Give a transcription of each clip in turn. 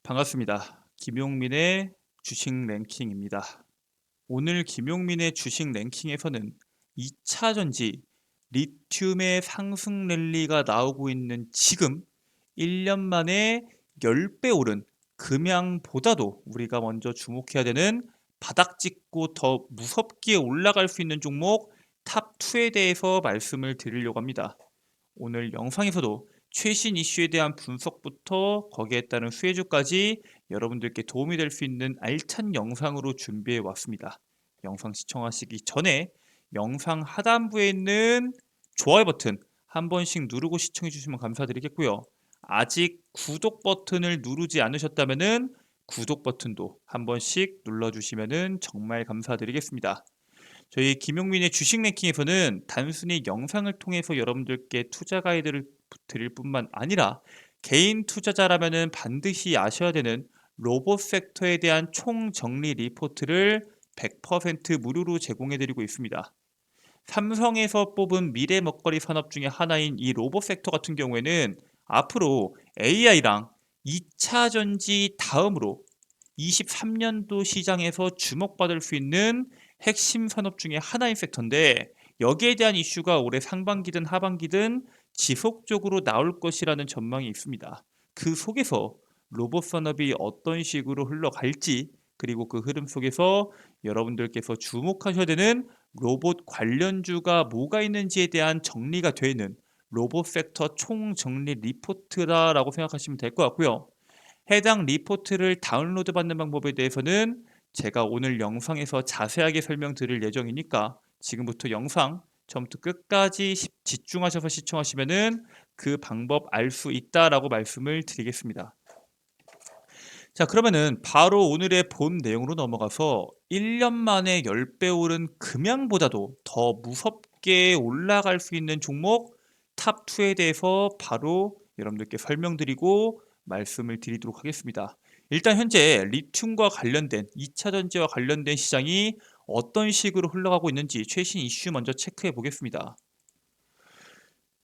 반갑습니다. 김용민의 주식 랭킹입니다. 오늘 김용민의 주식 랭킹에서는 2차 전지 리튬의 상승 랠리가 나오고 있는 지금 1년 만에 10배 오른 금양보다도 우리가 먼저 주목해야 되는 바닥 찍고 더 무섭게 올라갈 수 있는 종목 탑2에 대해서 말씀을 드리려고 합니다. 오늘 영상에서도 최신 이슈에 대한 분석부터 거기에 따른 수혜주까지 여러분들께 도움이 될 수 있는 알찬 영상으로 준비해 왔습니다. 영상 시청하시기 전에 영상 하단부에 있는 좋아요 버튼 한 번씩 누르고 시청해 주시면 감사드리겠고요. 아직 구독 버튼을 누르지 않으셨다면 구독 버튼도 한 번씩 눌러주시면 정말 감사드리겠습니다. 저희 김용민의 주식 랭킹에서는 단순히 영상을 통해서 여러분들께 투자 가이드를 드릴 뿐만 아니라 개인 투자자라면 반드시 아셔야 되는 로봇 섹터에 대한 총정리 리포트를 100% 무료로 제공해 드리고 있습니다. 삼성에서 뽑은 미래 먹거리 산업 중에 하나인 이 로봇 섹터 같은 경우에는 앞으로 AI랑 2차 전지 다음으로 23년도 시장에서 주목받을 수 있는 핵심 산업 중에 하나인 섹터인데, 여기에 대한 이슈가 올해 상반기든 하반기든 지속적으로 나올 것이라는 전망이 있습니다. 그 속에서 로봇 산업이 어떤 식으로 흘러갈지, 그리고 그 흐름 속에서 여러분들께서 주목하셔야 되는 로봇 관련주가 뭐가 있는지에 대한 정리가 되는 로봇 섹터 총정리 리포트라고 생각하시면 될 것 같고요. 해당 리포트를 다운로드 받는 방법에 대해서는 제가 오늘 영상에서 자세하게 설명드릴 예정이니까 지금부터 영상 처음부터 끝까지 집중하셔서 시청하시면은 그 방법 알 수 있다라고 말씀을 드리겠습니다. 자, 그러면은 바로 오늘의 본 내용으로 넘어가서 1년 만에 10배 오른 금양보다도 더 무섭게 올라갈 수 있는 종목 탑2에 대해서 바로 여러분들께 설명드리고 말씀을 드리도록 하겠습니다. 일단 현재 리튬과 관련된 2차 전지와 관련된 시장이 어떤 식으로 흘러가고 있는지 최신 이슈 먼저 체크해 보겠습니다.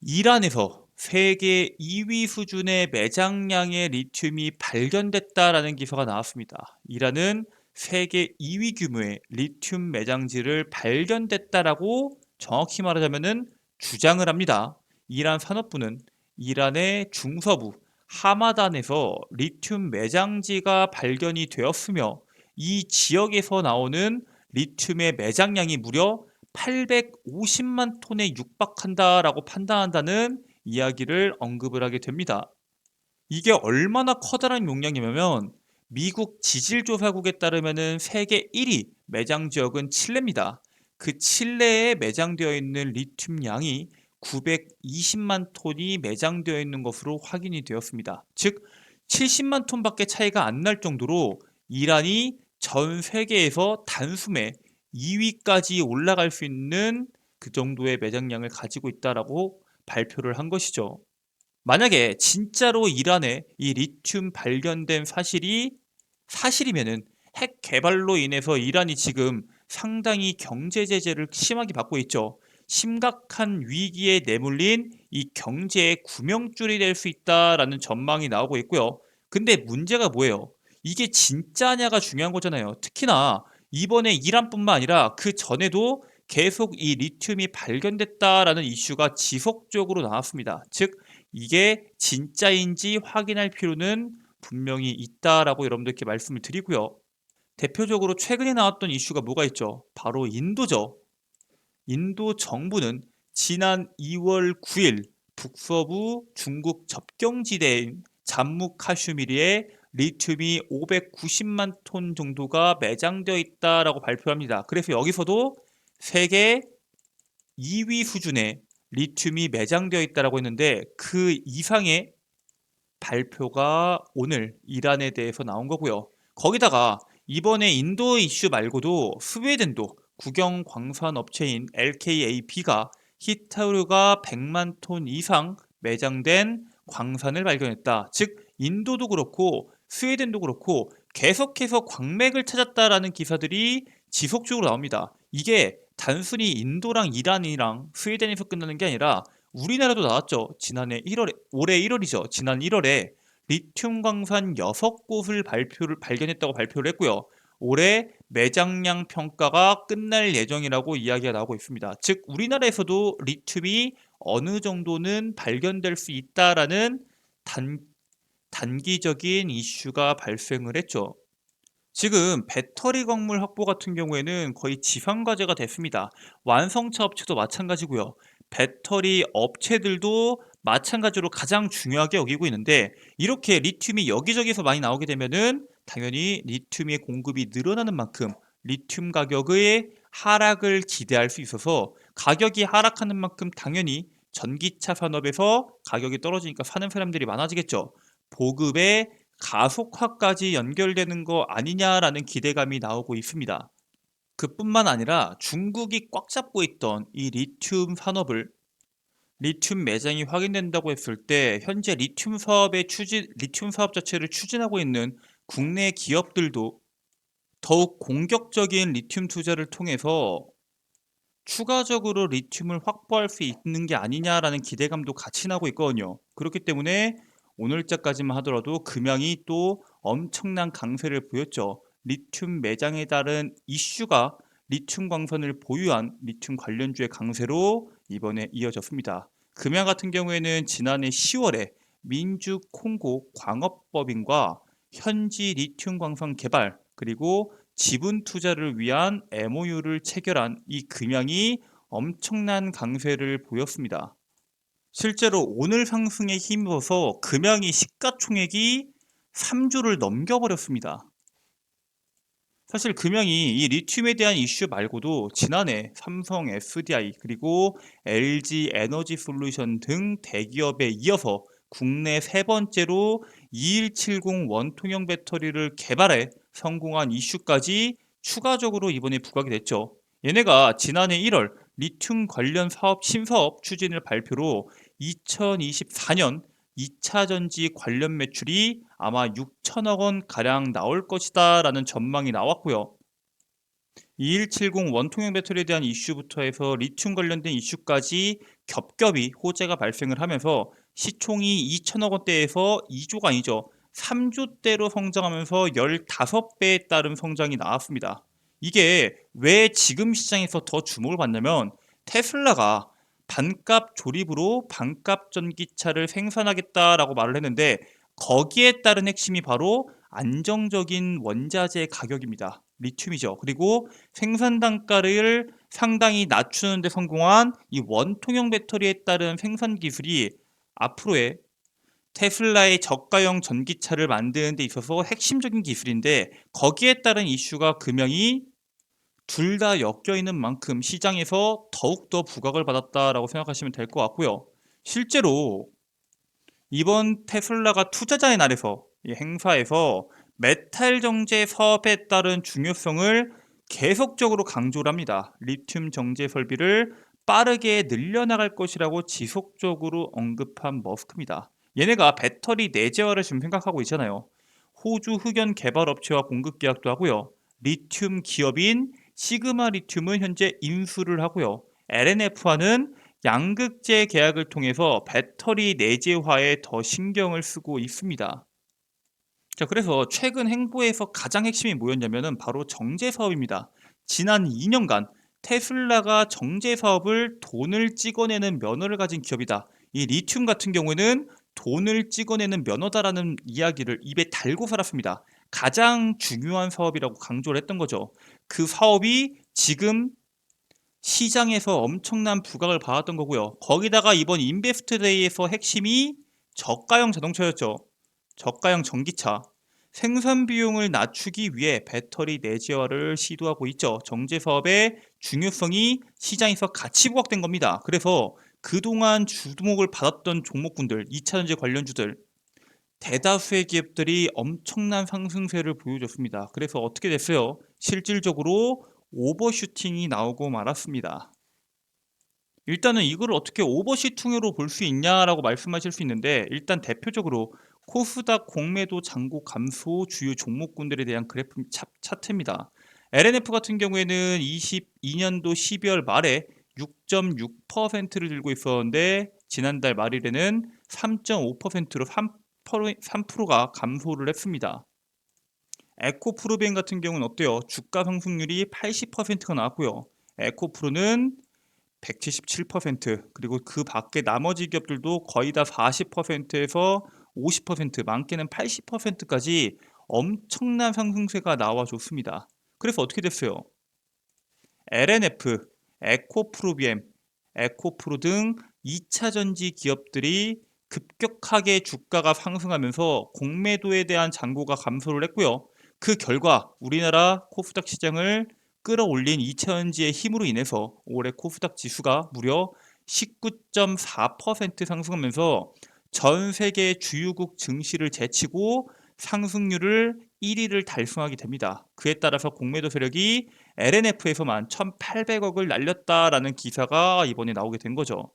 이란에서 세계 2위 수준의 매장량의 리튬이 발견됐다라는 기사가 나왔습니다. 이란은 세계 2위 규모의 리튬 매장지를 발견됐다라고 정확히 말하자면 주장을 합니다. 이란 산업부는 이란의 중서부 하마단에서 리튬 매장지가 발견이 되었으며 이 지역에서 나오는 리튬의 매장량이 무려 850만 톤에 육박한다라고 판단한다는 이야기를 언급을 하게 됩니다. 이게 얼마나 커다란 용량이냐면 미국 지질조사국에 따르면 세계 1위 매장 지역은 칠레입니다. 그 칠레에 매장되어 있는 리튬 양이 920만 톤이 매장되어 있는 것으로 확인이 되었습니다. 즉 70만 톤밖에 차이가 안 날 정도로 이란이 전 세계에서 단숨에 2위까지 올라갈 수 있는 그 정도의 매장량을 가지고 있다라고 발표를 한 것이죠. 만약에 진짜로 이란에 이 리튬 발견된 사실이 사실이면은 핵 개발로 인해서 이란이 지금 상당히 경제 제재를 심하게 받고 있죠. 심각한 위기에 내몰린 이 경제의 구명줄이 될 수 있다라는 전망이 나오고 있고요. 근데 문제가 뭐예요? 이게 진짜냐가 중요한 거잖아요. 특히나 이번에 이란뿐만 아니라 그 전에도 계속 이 리튬이 발견됐다라는 이슈가 지속적으로 나왔습니다. 즉 이게 진짜인지 확인할 필요는 분명히 있다라고 여러분들께 말씀을 드리고요. 대표적으로 최근에 나왔던 이슈가 뭐가 있죠? 바로 인도죠. 인도 정부는 지난 2월 9일 북서부 중국 접경지대인 잠무 카슈미르에 리튬이 590만 톤 정도가 매장되어 있다라고 발표합니다. 그래서 여기서도 세계 2위 수준의 리튬이 매장되어 있다라고 했는데 그 이상의 발표가 오늘 이란에 대해서 나온 거고요. 거기다가 이번에 인도 이슈 말고도 스웨덴도 국영 광산 업체인 LKAB가 히타루가 100만 톤 이상 매장된 광산을 발견했다. 즉 인도도 그렇고 스웨덴도 그렇고 계속해서 광맥을 찾았다라는 기사들이 지속적으로 나옵니다. 이게 단순히 인도랑 이란이랑 스웨덴에서 끝나는 게 아니라 우리나라도 나왔죠. 지난해 1월에, 올해 1월이죠. 지난 1월에 리튬 광산 6곳을 발견했다고 발표를 했고요. 올해 매장량 평가가 끝날 예정이라고 이야기가 나오고 있습니다. 즉 우리나라에서도 리튬이 어느 정도는 발견될 수 있다라는 단기적인 이슈가 발생을 했죠. 지금 배터리 광물 확보 같은 경우에는 거의 지상 과제가 됐습니다. 완성차 업체도 마찬가지고요. 배터리 업체들도 마찬가지로 가장 중요하게 여기고 있는데 이렇게 리튬이 여기저기서 많이 나오게 되면은 당연히 리튬의 공급이 늘어나는 만큼 리튬 가격의 하락을 기대할 수 있어서 가격이 하락하는 만큼 당연히 전기차 산업에서 가격이 떨어지니까 사는 사람들이 많아지겠죠. 보급의 가속화까지 연결되는 거 아니냐라는 기대감이 나오고 있습니다. 그뿐만 아니라 중국이 꽉 잡고 있던 이 리튬 산업을 리튬 매장이 확인된다고 했을 때 현재 리튬 사업 자체를 추진하고 있는 국내 기업들도 더욱 공격적인 리튬 투자를 통해서 추가적으로 리튬을 확보할 수 있는 게 아니냐라는 기대감도 같이 나고 있거든요. 그렇기 때문에 오늘자까지만 하더라도 금양이 또 엄청난 강세를 보였죠. 리튬 매장에 따른 이슈가 리튬 광선을 보유한 리튬 관련주의 강세로 이번에 이어졌습니다. 금양 같은 경우에는 지난해 10월에 민주 콩고 광업법인과 현지 리튬 광선 개발 그리고 지분 투자를 위한 MOU를 체결한 이 금양이 엄청난 강세를 보였습니다. 실제로 오늘 상승에 힘입어서 금양이 시가총액이 3조를 넘겨버렸습니다. 사실 금양이 이 리튬에 대한 이슈 말고도 지난해 삼성 SDI 그리고 LG 에너지 솔루션 등 대기업에 이어서 국내 세 번째로 2170 원통형 배터리를 개발해 성공한 이슈까지 추가적으로 이번에 부각이 됐죠. 얘네가 지난해 1월 리튬 관련 사업 신사업 추진을 발표로 2024년 2차 전지 관련 매출이 아마 6천억 원 가량 나올 것이다 라는 전망이 나왔고요. 2170 원통형 배터리에 대한 이슈부터 해서 리튬 관련된 이슈까지 겹겹이 호재가 발생을 하면서 시총이 2천억 원대에서 2조가 아니죠. 3조대로 성장하면서 15배에 따른 성장이 나왔습니다. 이게 왜 지금 시장에서 더 주목을 받냐면 테슬라가 반값 조립으로 반값 전기차를 생산하겠다라고 말을 했는데 거기에 따른 핵심이 바로 안정적인 원자재 가격입니다. 리튬이죠. 그리고 생산 단가를 상당히 낮추는 데 성공한 이 원통형 배터리에 따른 생산 기술이 앞으로의 테슬라의 저가형 전기차를 만드는 데 있어서 핵심적인 기술인데 거기에 따른 이슈가 금형이 둘 다 엮여 있는 만큼 시장에서 더욱더 부각을 받았다라고 생각하시면 될 것 같고요. 실제로 이번 테슬라가 투자자의 날에서 이 행사에서 메탈 정제 사업에 따른 중요성을 계속적으로 강조를 합니다. 리튬 정제 설비를 빠르게 늘려나갈 것이라고 지속적으로 언급한 머스크입니다. 얘네가 배터리 내재화를 지금 생각하고 있잖아요. 호주 흑연 개발 업체와 공급 계약도 하고요. 리튬 기업인 시그마 리튬은 현재 인수를 하고요. LNF와는 양극재 계약을 통해서 배터리 내재화에 더 신경을 쓰고 있습니다. 자, 그래서 최근 행보에서 가장 핵심이 뭐였냐면은 바로 정제 사업입니다. 지난 2년간 테슬라가 정제 사업을 돈을 찍어내는 면허를 가진 기업이다. 이 리튬 같은 경우에는 돈을 찍어내는 면허다라는 이야기를 입에 달고 살았습니다. 가장 중요한 사업이라고 강조를 했던 거죠. 그 사업이 지금 시장에서 엄청난 부각을 받았던 거고요. 거기다가 이번 인베스트 데이에서 핵심이 저가형 자동차였죠. 저가형 전기차. 생산 비용을 낮추기 위해 배터리 내재화를 시도하고 있죠. 정제 사업의 중요성이 시장에서 같이 부각된 겁니다. 그래서 그동안 주목을 받았던 종목군들, 2차전지 관련주들 대다수의 기업들이 엄청난 상승세를 보여줬습니다. 그래서 어떻게 됐어요? 실질적으로 오버슈팅이 나오고 말았습니다. 일단은 이걸 어떻게 오버슈팅으로 볼 수 있냐라고 말씀하실 수 있는데 일단 대표적으로 코스닥 공매도 잔고 감소 주요 종목군들에 대한 그래프 차트입니다. LNF 같은 경우에는 22년도 12월 말에 6.6%를 들고 있었는데 지난달 말일에는 3.5%로 3%가 감소를 했습니다. 에코프로비엠 같은 경우는 어때요? 주가 상승률이 80%가 나왔고요. 에코프로는 177%, 그리고 그 밖에 나머지 기업들도 거의 다 40%에서 50%, 많게는 80%까지 엄청난 상승세가 나와줬습니다. 그래서 어떻게 됐어요? LNF, 에코프로비엠, 에코프로 등 2차전지 기업들이 급격하게 주가가 상승하면서 공매도에 대한 잔고가 감소를 했고요. 그 결과 우리나라 코스닥 시장을 끌어올린 2차전지의 힘으로 인해서 올해 코스닥 지수가 무려 19.4% 상승하면서 전 세계 주요국 증시를 제치고 상승률을 1위를 달성하게 됩니다. 그에 따라서 공매도 세력이 LNF에서만 1,800억을 날렸다라는 기사가 이번에 나오게 된 거죠.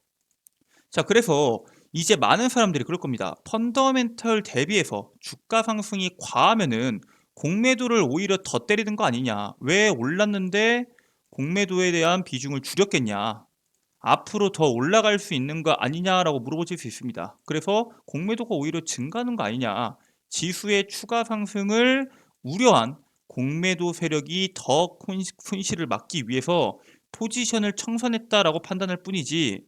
자, 그래서 이제 많은 사람들이 그럴 겁니다. 펀더멘털 대비해서 주가 상승이 과하면은 공매도를 오히려 더 때리는 거 아니냐? 왜 올랐는데 공매도에 대한 비중을 줄였겠냐? 앞으로 더 올라갈 수 있는 거 아니냐라고 물어보실 수 있습니다. 그래서 공매도가 오히려 증가하는 거 아니냐? 지수의 추가 상승을 우려한 공매도 세력이 더 손실을 막기 위해서 포지션을 청산했다라고 판단할 뿐이지,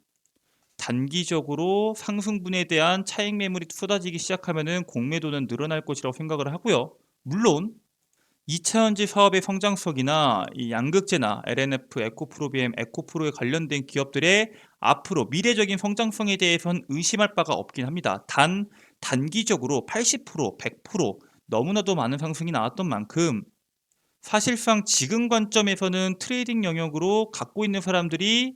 단기적으로 상승분에 대한 차익 매물이 쏟아지기 시작하면은 공매도는 늘어날 것이라고 생각을 하고요. 물론 2차전지 사업의 성장성이나 이 양극재나 LNF, 에코프로비엠, 에코프로에 관련된 기업들의 앞으로 미래적인 성장성에 대해서는 의심할 바가 없긴 합니다. 단 단기적으로 80%, 100% 너무나도 많은 상승이 나왔던 만큼 사실상 지금 관점에서는 트레이딩 영역으로 갖고 있는 사람들이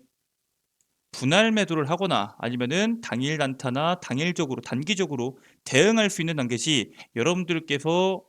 분할 매도를 하거나 아니면은 당일 단타나 당일적으로 단기적으로 대응할 수 있는 단계시, 여러분들께서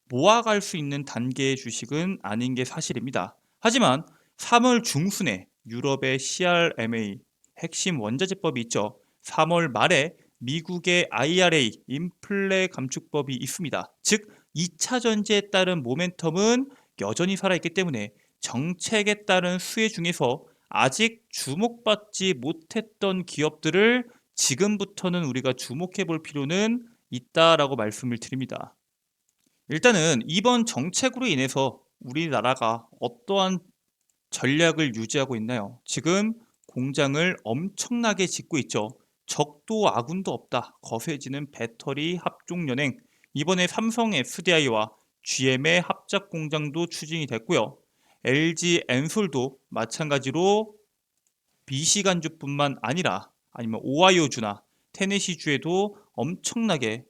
모아갈 수 있는 단계의 주식은 아닌 게 사실입니다. 하지만 3월 중순에 유럽의 CRMA 핵심 원자재법이 있죠. 3월 말에 미국의 IRA 인플레 감축법이 있습니다. 즉 2차 전지에 따른 모멘텀은 여전히 살아있기 때문에 정책에 따른 수혜 중에서 아직 주목받지 못했던 기업들을 지금부터는 우리가 주목해 볼 필요는 있다라고 말씀을 드립니다. 일단은 이번 정책으로 인해서 우리나라가 어떠한 전략을 유지하고 있나요? 지금 공장을 엄청나게 짓고 있죠. 적도 아군도 없다. 거세지는 배터리 합종 연행. 이번에 삼성 SDI와 GM의 합작 공장도 추진이 됐고요. LG 엔솔도 마찬가지로 미시간주뿐만 아니라 아니면 오하이오주나 테네시주에도 엄청나게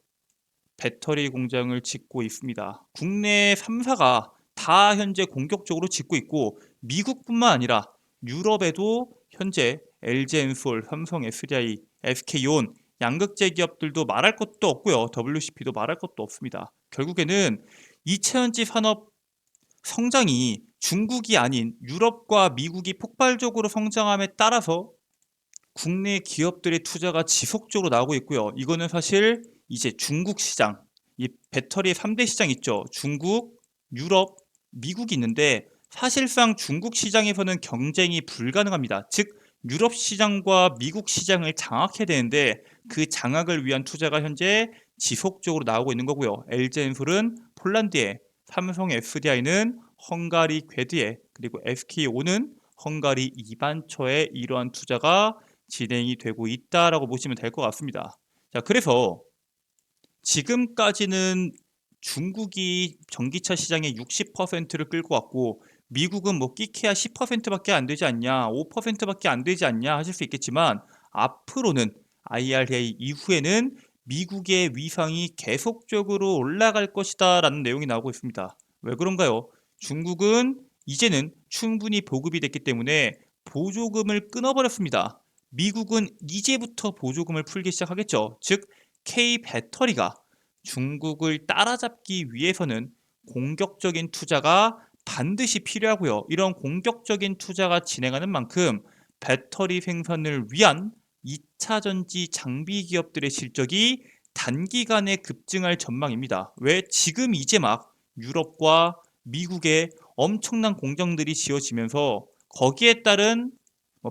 배터리 공장을 짓고 있습니다. 국내 3사가 다 현재 공격적으로 짓고 있고, 미국뿐만 아니라 유럽에도 현재 LG엔솔, 삼성 SDI, SK온 양극재 기업들도 말할 것도 없고요. WCP도 말할 것도 없습니다. 결국에는 2차전지 산업 성장이 중국이 아닌 유럽과 미국이 폭발적으로 성장함에 따라서 국내 기업들의 투자가 지속적으로 나오고 있고요. 이거는 사실 이제 중국 시장, 이 배터리의 3대 시장 있죠. 중국, 유럽, 미국이 있는데 사실상 중국 시장에서는 경쟁이 불가능합니다. 즉 유럽 시장과 미국 시장을 장악해야 되는데 그 장악을 위한 투자가 현재 지속적으로 나오고 있는 거고요. LG엔솔은 폴란드에, 삼성 SDI는 헝가리 궤드에, 그리고 SK온은 헝가리 이반처에 이러한 투자가 진행이 되고 있다라고 보시면 될 것 같습니다. 자, 그래서 지금까지는 중국이 전기차 시장의 60%를 끌고 왔고 미국은 뭐 끼케야 10%밖에 안 되지 않냐, 5%밖에 안 되지 않냐 하실 수 있겠지만, 앞으로는 IRA 이후에는 미국의 위상이 계속적으로 올라갈 것이다 라는 내용이 나오고 있습니다. 왜 그런가요? 중국은 이제는 충분히 보급이 됐기 때문에 보조금을 끊어버렸습니다. 미국은 이제부터 보조금을 풀기 시작하겠죠. 즉 K 배터리가 중국을 따라잡기 위해서는 공격적인 투자가 반드시 필요하고요. 이런 공격적인 투자가 진행하는 만큼 배터리 생산을 위한 2차 전지 장비 기업들의 실적이 단기간에 급증할 전망입니다. 왜? 지금 이제 막 유럽과 미국에 엄청난 공장들이 지어지면서 거기에 따른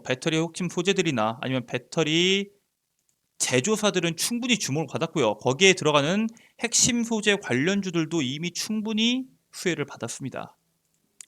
배터리 핵심 소재들이나 아니면 배터리 제조사들은 충분히 주목을 받았고요. 거기에 들어가는 핵심 소재 관련주들도 이미 충분히 수혜를 받았습니다.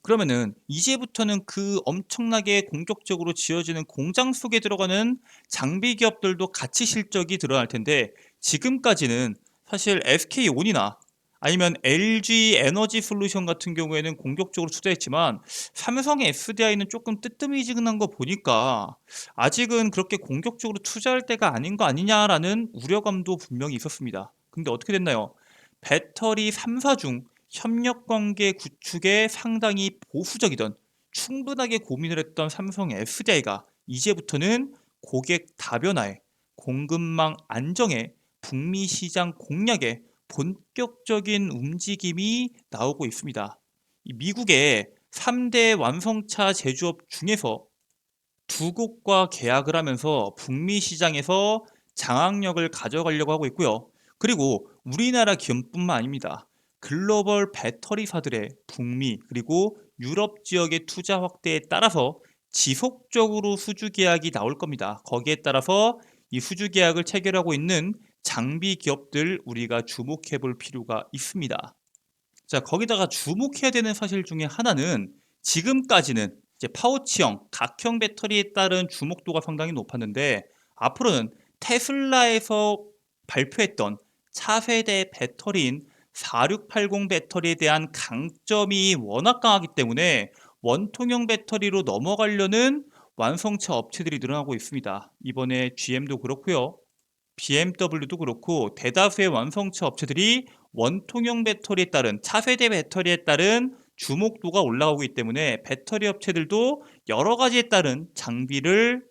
그러면은 이제부터는 그 엄청나게 공격적으로 지어지는 공장 속에 들어가는 장비 기업들도 가치 실적이 드러날 텐데, 지금까지는 사실 SK온이나 아니면 LG 에너지 솔루션 같은 경우에는 공격적으로 투자했지만, 삼성의 SDI는 조금 뜨뜨미지근한 거 보니까 아직은 그렇게 공격적으로 투자할 때가 아닌 거 아니냐라는 우려감도 분명히 있었습니다. 근데 어떻게 됐나요? 배터리 3사 중 협력 관계 구축에 상당히 보수적이던, 충분하게 고민을 했던 삼성 SDI가 이제부터는 고객 다변화에, 공급망 안정에, 북미 시장 공략에 본격적인 움직임이 나오고 있습니다. 이 미국의 3대 완성차 제조업 중에서 두 곳과 계약을 하면서 북미 시장에서 장악력을 가져가려고 하고 있고요. 그리고 우리나라 기업뿐만 아닙니다. 글로벌 배터리사들의 북미 그리고 유럽 지역의 투자 확대에 따라서 지속적으로 수주 계약이 나올 겁니다. 거기에 따라서 이 수주 계약을 체결하고 있는 장비 기업들, 우리가 주목해 볼 필요가 있습니다. 자, 거기다가 주목해야 되는 사실 중에 하나는, 지금까지는 이제 파우치형, 각형 배터리에 따른 주목도가 상당히 높았는데, 앞으로는 테슬라에서 발표했던 차세대 배터리인 4680 배터리에 대한 강점이 워낙 강하기 때문에 원통형 배터리로 넘어가려는 완성차 업체들이 늘어나고 있습니다. 이번에 GM도 그렇고요. BMW도 그렇고 대다수의 완성차 업체들이 원통형 배터리에 따른, 차세대 배터리에 따른 주목도가 올라오기 때문에 배터리 업체들도 여러 가지에 따른 장비를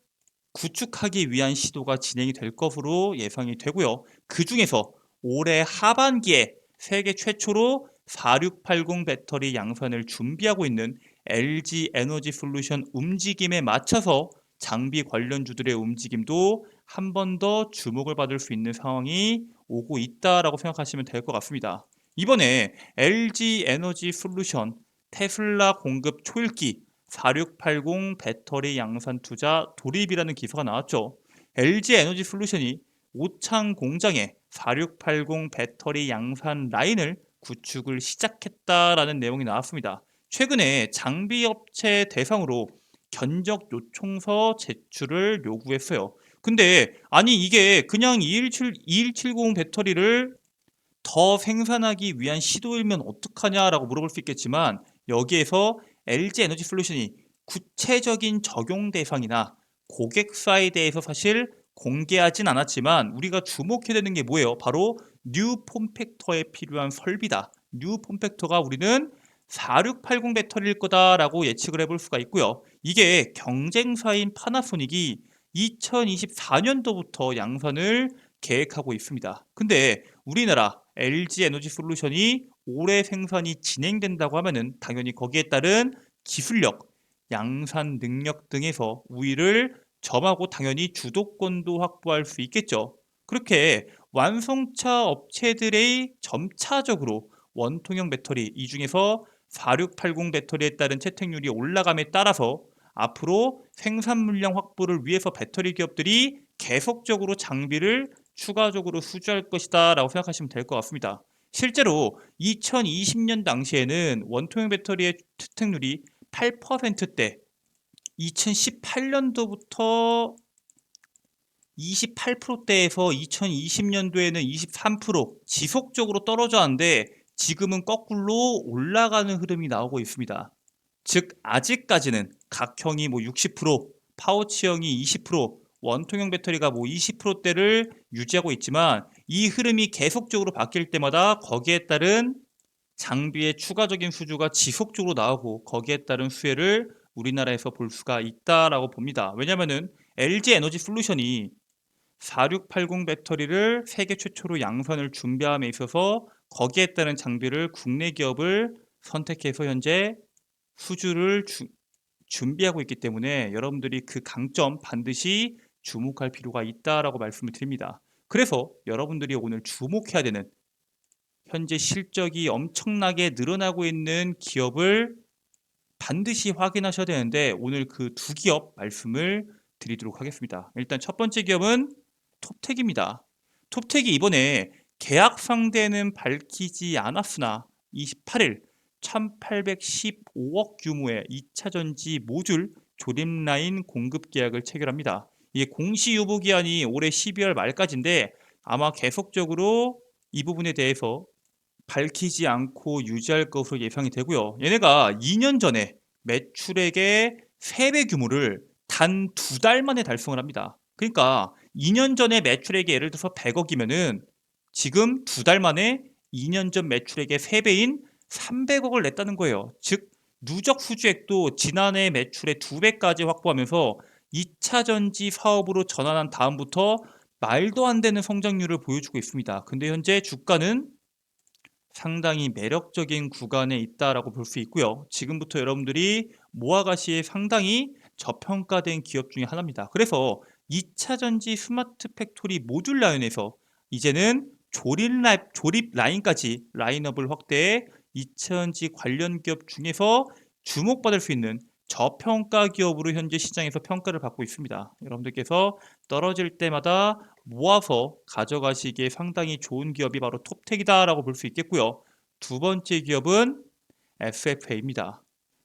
구축하기 위한 시도가 진행이 될 것으로 예상이 되고요. 그 중에서 올해 하반기에 세계 최초로 4680 배터리 양산을 준비하고 있는 LG 에너지 솔루션 움직임에 맞춰서 장비 관련주들의 움직임도 한 번 더 주목을 받을 수 있는 상황이 오고 있다라고 생각하시면 될 것 같습니다. 이번에 LG 에너지 솔루션 테슬라 공급 초읽기 4680 배터리 양산 투자 돌입이라는 기사가 나왔죠. LG 에너지 솔루션이 오창 공장에 4680 배터리 양산 라인을 구축을 시작했다라는 내용이 나왔습니다. 최근에 장비 업체 대상으로 견적 요청서 제출을 요구했어요. 근데 아니 이게 그냥 2170 배터리를 더 생산하기 위한 시도이면 어떡하냐라고 물어볼 수 있겠지만, 여기에서 LG 에너지 솔루션이 구체적인 적용 대상이나 고객사에 대해서 사실 공개하진 않았지만, 우리가 주목해야 되는 게 뭐예요? 바로 뉴 폼팩터에 필요한 설비다. 뉴 폼팩터가 우리는 4680 배터리일 거다라고 예측을 해볼 수가 있고요. 이게 경쟁사인 파나소닉이 2024년도부터 양산을 계획하고 있습니다. 근데 우리나라 LG 에너지 솔루션이 올해 생산이 진행된다고 하면은 당연히 거기에 따른 기술력, 양산 능력 등에서 우위를 점하고 당연히 주도권도 확보할 수 있겠죠. 그렇게 완성차 업체들의 점차적으로 원통형 배터리, 이 중에서 4680 배터리에 따른 채택률이 올라감에 따라서 앞으로 생산 물량 확보를 위해서 배터리 기업들이 계속적으로 장비를 추가적으로 수주할 것이다 라고 생각하시면 될 것 같습니다. 실제로 2020년 당시에는 원통형 배터리의 채택률이 8%대, 2018년도부터 28%대에서 2020년도에는 23% 지속적으로 떨어져 왔는데, 지금은 거꾸로 올라가는 흐름이 나오고 있습니다. 즉 아직까지는 각형이 뭐 60%, 파우치형이 20%, 원통형 배터리가 뭐 20%대를 유지하고 있지만, 이 흐름이 계속적으로 바뀔 때마다 거기에 따른 장비의 추가적인 수주가 지속적으로 나오고 거기에 따른 수혜를 우리나라에서 볼 수가 있다라고 봅니다. 왜냐면은 LG 에너지 솔루션이 4680 배터리를 세계 최초로 양산을 준비함에 있어서 거기에 따른 장비를 국내 기업을 선택해서 현재 수주를 준비하고 있기 때문에 여러분들이 그 강점 반드시 주목할 필요가 있다라고 말씀을 드립니다. 그래서 여러분들이 오늘 주목해야 되는, 현재 실적이 엄청나게 늘어나고 있는 기업을 반드시 확인하셔야 되는데, 오늘 그 두 기업 말씀을 드리도록 하겠습니다. 일단 첫 번째 기업은 톱텍입니다. 톱텍이 이번에 계약 상대는 밝히지 않았으나 28일 1815억 규모의 2차 전지 모듈 조립 라인 공급 계약을 체결합니다. 이게 공시 유보 기한이 올해 12월 말까지인데 아마 계속적으로 이 부분에 대해서 밝히지 않고 유지할 것으로 예상이 되고요. 얘네가 2년 전에 매출액의 3배 규모를 단 2달 만에 달성을 합니다. 그러니까 2년 전에 매출액이 예를 들어서 100억이면은 지금 2달 만에 2년 전 매출액의 3배인 300억을 냈다는 거예요. 즉 누적 수주액도 지난해 매출의 2배까지 확보하면서 2차 전지 사업으로 전환한 다음부터 말도 안 되는 성장률을 보여주고 있습니다. 근데 현재 주가는 상당히 매력적인 구간에 있다라고 볼 수 있고요. 지금부터 여러분들이 모아가시에 상당히 저평가된 기업 중에 하나입니다. 그래서 2차 전지 스마트 팩토리 모듈 라인에서 이제는 조립 라인까지 라인업을 확대해 2차 전지 관련 기업 중에서 주목받을 수 있는 저평가 기업으로 현재 시장에서 평가를 받고 있습니다. 여러분들께서 떨어질 때마다 모아서 가져가시기에 상당히 좋은 기업이 바로 톱텍이다라고 볼 수 있겠고요. 두 번째 기업은 SFA입니다.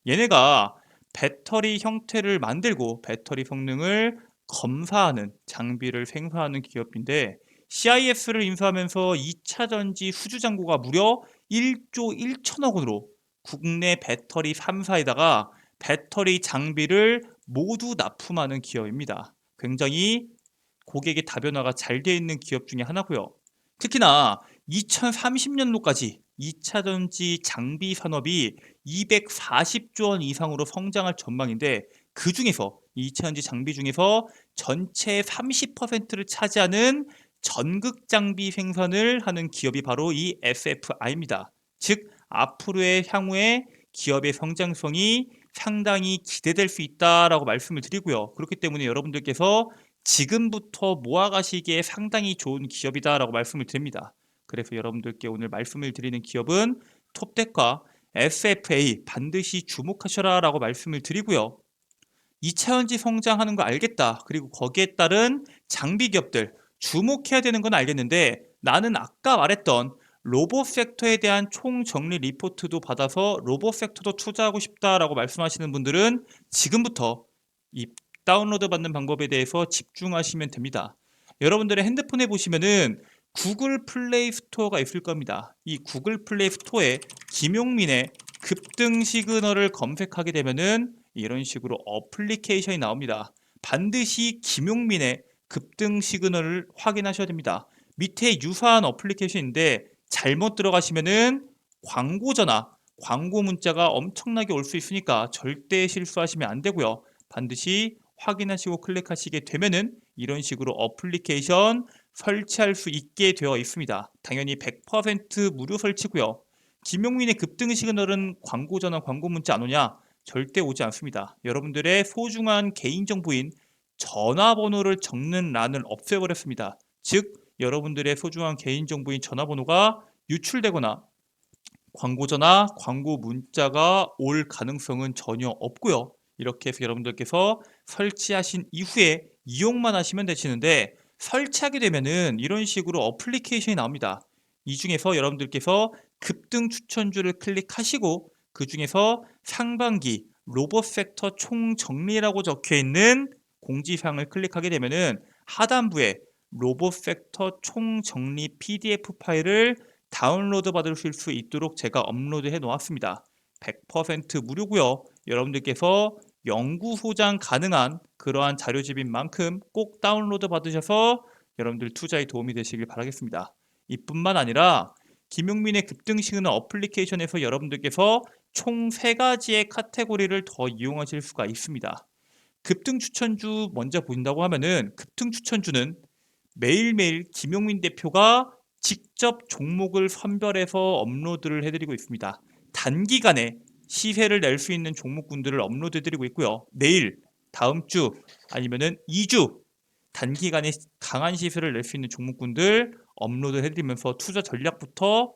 얘네가 배터리 형태를 만들고 배터리 성능을 검사하는 장비를 생산하는 기업인데 CIS를 인수하면서 2차 전지 수주 잔고가 무려 1조 1천억 원으로 국내 배터리 3사에다가 배터리 장비를 모두 납품하는 기업입니다. 굉장히 고객의 다변화가 잘 되어 있는 기업 중에 하나고요. 특히나 2030년도까지 2차 전지 장비 산업이 240조 원 이상으로 성장할 전망인데 그 중에서 2차 전지 장비 중에서 전체 30%를 차지하는 전극 장비 생산을 하는 기업이 바로 이 SFI입니다. 즉 앞으로의 향후의 기업의 성장성이 상당히 기대될 수 있다라고 말씀을 드리고요. 그렇기 때문에 여러분들께서 지금부터 모아가시기에 상당히 좋은 기업이다라고 말씀을 드립니다. 그래서 여러분들께 오늘 말씀을 드리는 기업은 톱텍과 SFA 반드시 주목하셔라라고 말씀을 드리고요. 2차 전지 성장하는 거 알겠다. 그리고 거기에 따른 장비 기업들 주목해야 되는 건 알겠는데 나는 아까 말했던 로봇 섹터에 대한 총정리 리포트도 받아서 로봇 섹터도 투자하고 싶다라고 말씀하시는 분들은 지금부터 이 다운로드 받는 방법에 대해서 집중하시면 됩니다. 여러분들의 핸드폰에 보시면은 구글 플레이 스토어가 있을 겁니다. 이 구글 플레이 스토어에 김용민의 급등 시그널을 검색하게 되면은 이런 식으로 어플리케이션이 나옵니다. 반드시 김용민의 급등 시그널을 확인하셔야 됩니다. 밑에 유사한 어플리케이션인데 잘못 들어가시면은 광고 전화, 광고 문자가 엄청나게 올 수 있으니까 절대 실수하시면 안 되고요. 반드시 확인하시고 클릭하시게 되면은 이런 식으로 어플리케이션 설치할 수 있게 되어 있습니다. 당연히 100% 무료 설치고요. 김용민의 급등 시그널은 광고 전화, 광고 문자 안 오냐? 절대 오지 않습니다. 여러분들의 소중한 개인정보인 전화번호를 적는 란을 없애버렸습니다. 즉 여러분들의 소중한 개인정보인 전화번호가 유출되거나 광고 전화, 광고 문자가 올 가능성은 전혀 없고요. 이렇게 해서 여러분들께서 설치하신 이후에 이용만 하시면 되시는데 설치하게 되면은 이런 식으로 어플리케이션이 나옵니다. 이 중에서 여러분들께서 급등 추천주를 클릭하시고 그 중에서 상반기 로봇 섹터 총정리라고 적혀 있는 공지사항을 클릭하게 되면은 하단부에 로봇 섹터 총정리 PDF 파일을 다운로드 받으실 수 있도록 제가 업로드해 놓았습니다. 100% 무료고요. 여러분들께서 영구 소장 가능한 그러한 자료집인 만큼 꼭 다운로드 받으셔서 여러분들 투자에 도움이 되시길 바라겠습니다. 이뿐만 아니라 김용민의 급등 시그널 어플리케이션에서 여러분들께서 총 3가지의 카테고리를 더 이용하실 수가 있습니다. 급등 추천주 먼저 보인다고 하면은 급등 추천주는 매일매일 김용민 대표가 직접 종목을 선별해서 업로드를 해드리고 있습니다. 단기간에 시세를 낼 수 있는 종목군들을 업로드해드리고 있고요. 내일, 다음 주 아니면은 2주 단기간에 강한 시세를 낼 수 있는 종목군들 업로드해드리면서 투자 전략부터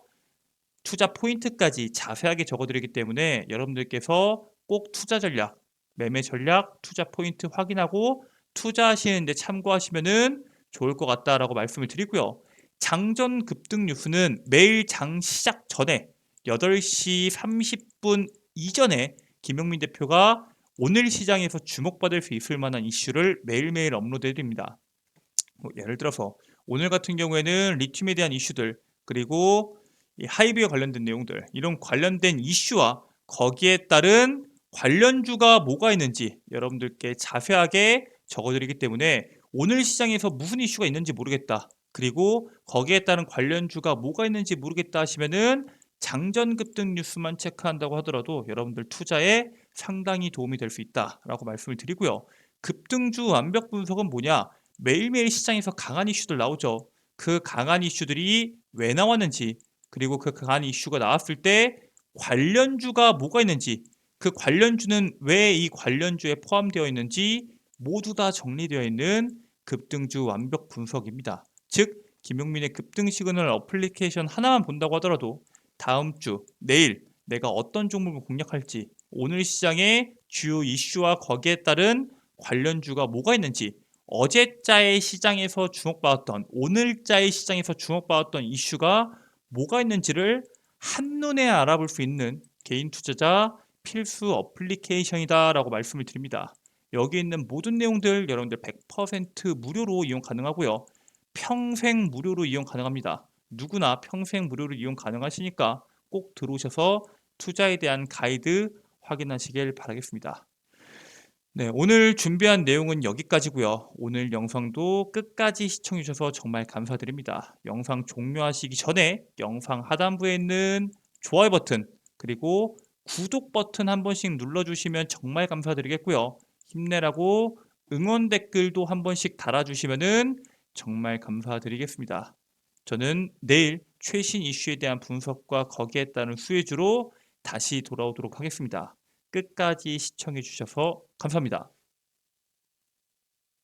투자 포인트까지 자세하게 적어드리기 때문에 여러분들께서 꼭 투자 전략, 매매 전략, 투자 포인트 확인하고 투자하시는데 참고하시면은 좋을 것 같다라고 말씀을 드리고요. 장전 급등 뉴스는 매일 장 시작 전에 8시 30분 이전에 김용민 대표가 오늘 시장에서 주목받을 수 있을 만한 이슈를 매일매일 업로드해 드립니다. 예를 들어서 오늘 같은 경우에는 리튬에 대한 이슈들, 그리고 이 하이브에 관련된 내용들, 이런 관련된 이슈와 거기에 따른 관련주가 뭐가 있는지 여러분들께 자세하게 적어드리기 때문에 오늘 시장에서 무슨 이슈가 있는지 모르겠다, 그리고 거기에 따른 관련주가 뭐가 있는지 모르겠다 하시면은 장전 급등 뉴스만 체크한다고 하더라도 여러분들 투자에 상당히 도움이 될 수 있다라고 말씀을 드리고요. 급등주 완벽 분석은 뭐냐? 매일매일 시장에서 강한 이슈들 나오죠. 그 강한 이슈들이 왜 나왔는지, 그리고 그 강한 이슈가 나왔을 때 관련주가 뭐가 있는지, 그 관련주는 왜 이 관련주에 포함되어 있는지 모두 다 정리되어 있는 급등주 완벽 분석입니다. 즉, 김용민의 급등 시그널 어플리케이션 하나만 본다고 하더라도 다음 주, 내일 내가 어떤 종목을 공략할지, 오늘 시장의 주요 이슈와 거기에 따른 관련주가 뭐가 있는지, 어제자의 시장에서 주목받았던, 오늘자의 시장에서 주목받았던 이슈가 뭐가 있는지를 한눈에 알아볼 수 있는 개인 투자자 필수 어플리케이션이다라고 말씀을 드립니다. 여기 있는 모든 내용들 여러분들 100% 무료로 이용 가능하고요. 평생 무료로 이용 가능합니다. 누구나 평생 무료로 이용 가능하시니까 꼭 들어오셔서 투자에 대한 가이드 확인하시길 바라겠습니다. 네, 오늘 준비한 내용은 여기까지고요. 오늘 영상도 끝까지 시청해 주셔서 정말 감사드립니다. 영상 종료하시기 전에 영상 하단부에 있는 좋아요 버튼, 그리고 구독 버튼 한 번씩 눌러주시면 정말 감사드리겠고요. 힘내라고 응원 댓글도 한 번씩 달아주시면 정말 감사드리겠습니다. 저는 내일 최신 이슈에 대한 분석과 거기에 따른 수혜주로 다시 돌아오도록 하겠습니다. 끝까지 시청해 주셔서 감사합니다.